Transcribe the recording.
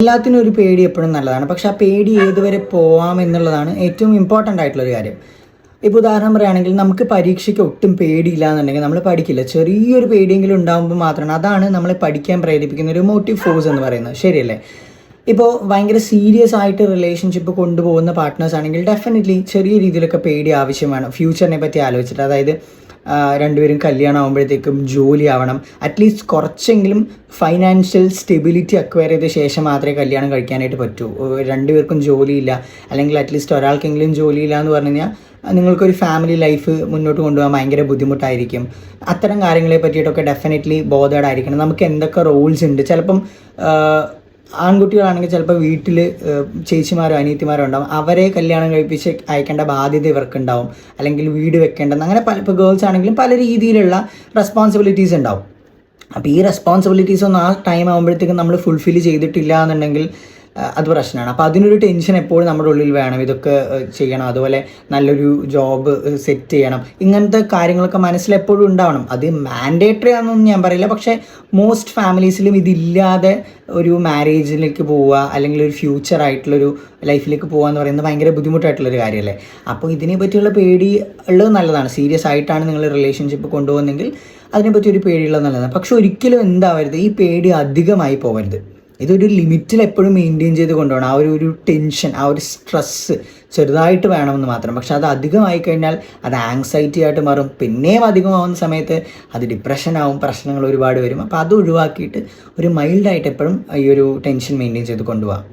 എല്ലാത്തിനും ഒരു പേടി എപ്പോഴും നല്ലതാണ്. പക്ഷെ ആ പേടി ഏതുവരെ പോവാം എന്നുള്ളതാണ് ഏറ്റവും ഇമ്പോർട്ടൻ്റ് ആയിട്ടുള്ളൊരു കാര്യം. ഇപ്പോൾ ഉദാഹരണം പറയുകയാണെങ്കിൽ നമുക്ക് പരീക്ഷയ്ക്ക് ഒട്ടും പേടിയില്ല എന്നുണ്ടെങ്കിൽ നമ്മൾ പഠിക്കില്ല. ചെറിയൊരു പേടിയെങ്കിലും ഉണ്ടാകുമ്പോൾ മാത്രമാണ് അതാണ് നമ്മളെ പഠിക്കാൻ പ്രേരിപ്പിക്കുന്ന ഒരു മോട്ടീവ് ഫോഴ്സ് എന്ന് പറയുന്നത്. ശരിയല്ലേ? ഇപ്പോൾ ഭയങ്കര സീരിയസ് ആയിട്ട് റിലേഷൻഷിപ്പ് കൊണ്ടുപോകുന്ന പാർട്ട്നേഴ്സ് ആണെങ്കിൽ ഡെഫിനറ്റ്ലി ചെറിയ രീതിയിലൊക്കെ പേടി ആവശ്യമാണ് ഫ്യൂച്ചറിനെ പറ്റി ആലോചിച്ചിട്ട്. അതായത് രണ്ടുപേരും കല്യാണം ആകുമ്പോഴത്തേക്കും ജോലി ആവണം, അറ്റ്ലീസ്റ്റ് കുറച്ചെങ്കിലും ഫൈനാൻഷ്യൽ സ്റ്റെബിലിറ്റി അക്വയർ ചെയ്ത ശേഷം മാത്രമേ കല്യാണം കഴിക്കാനായിട്ട് പറ്റൂ. രണ്ടുപേർക്കും ജോലിയില്ല, അല്ലെങ്കിൽ അറ്റ്ലീസ്റ്റ് ഒരാൾക്കെങ്കിലും ജോലിയില്ല എന്ന് പറഞ്ഞു കഴിഞ്ഞാൽ നിങ്ങൾക്കൊരു ഫാമിലി ലൈഫ് മുന്നോട്ട് കൊണ്ടുപോകാൻ ഭയങ്കര ബുദ്ധിമുട്ടായിരിക്കും. അത്തരം കാര്യങ്ങളെ പറ്റിയിട്ടൊക്കെ ഡെഫിനറ്റ്ലി ബോധേഡ് ആയിരിക്കണം. നമുക്ക് എന്തൊക്കെ റോൾസ് ഉണ്ട്. ചിലപ്പം ആൺകുട്ടികളാണെങ്കിൽ ചിലപ്പോൾ വീട്ടിൽ ചേച്ചിമാരോ അനിയത്തിമാരോ ഉണ്ടാവും, അവരെ കല്യാണം കഴിപ്പിച്ച് അയക്കേണ്ട ബാധ്യത ഇവർക്കുണ്ടാവും, അല്ലെങ്കിൽ വീട് വെക്കേണ്ടെന്ന്, അങ്ങനെ ഇപ്പോൾ ഗേൾസ് ആണെങ്കിലും പല രീതിയിലുള്ള റെസ്പോൺസിബിലിറ്റീസ് ഉണ്ടാവും. അപ്പോൾ ഈ റെസ്പോൺസിബിലിറ്റീസ് ഒന്നും ആ ടൈം ആകുമ്പോഴത്തേക്കും നമ്മൾ ഫുൾഫിൽ ചെയ്തിട്ടില്ല എന്നുണ്ടെങ്കിൽ അത് പ്രശ്നമാണ്. അപ്പോൾ അതിനൊരു ടെൻഷൻ എപ്പോഴും നമ്മുടെ ഉള്ളിൽ വേണം. ഇതൊക്കെ ചെയ്യണം, അതുപോലെ നല്ലൊരു ജോബ് സെറ്റ് ചെയ്യണം, ഇങ്ങനത്തെ കാര്യങ്ങളൊക്കെ മനസ്സിലെപ്പോഴും ഉണ്ടാവണം. അത് മാൻഡേറ്ററി ആണെന്നൊന്നും ഞാൻ പറയില്ല, പക്ഷേ മോസ്റ്റ് ഫാമിലീസിലും ഇതില്ലാതെ ഒരു മാരേജിലേക്ക് പോവുക അല്ലെങ്കിൽ ഒരു ഫ്യൂച്ചർ ആയിട്ടുള്ളൊരു ലൈഫിലേക്ക് പോകുക എന്ന് പറയുന്നത് ഭയങ്കര ബുദ്ധിമുട്ടായിട്ടുള്ളൊരു കാര്യമല്ലേ. അപ്പോൾ ഇതിനെ പറ്റിയുള്ള പേടി ഉള്ളത് നല്ലതാണ്. സീരിയസ് ആയിട്ടാണ് നിങ്ങൾ റിലേഷൻഷിപ്പ് കൊണ്ടുപോകുന്നെങ്കിൽ അതിനെപ്പറ്റി ഒരു പേടിയുള്ളത് നല്ലതാണ്. പക്ഷെ ഒരിക്കലും എന്താവരുത്, ഈ പേടി അധികമായി പോകരുത്. ഇതൊരു ലിമിറ്റിൽ എപ്പോഴും മെയിൻറ്റെയിൻ ചെയ്ത് കൊണ്ടുപോകണം. ആ ഒരു ടെൻഷൻ, ആ ഒരു സ്ട്രെസ്സ് ചെറുതായിട്ട് വേണമെന്ന് മാത്രം. പക്ഷെ അത് അധികമായി കഴിഞ്ഞാൽ അത് ആങ്സൈറ്റി ആയിട്ട് മാറും. പിന്നെയും അധികമാവുന്ന സമയത്ത് അത് ഡിപ്രഷനാവും, പ്രശ്നങ്ങൾ ഒരുപാട് വരും. അപ്പോൾ അത് ഒഴിവാക്കിയിട്ട് ഒരു മൈൽഡായിട്ട് എപ്പോഴും ഈ ഒരു ടെൻഷൻ മെയിൻറ്റെയിൻ ചെയ്ത് കൊണ്ടുപോകാം.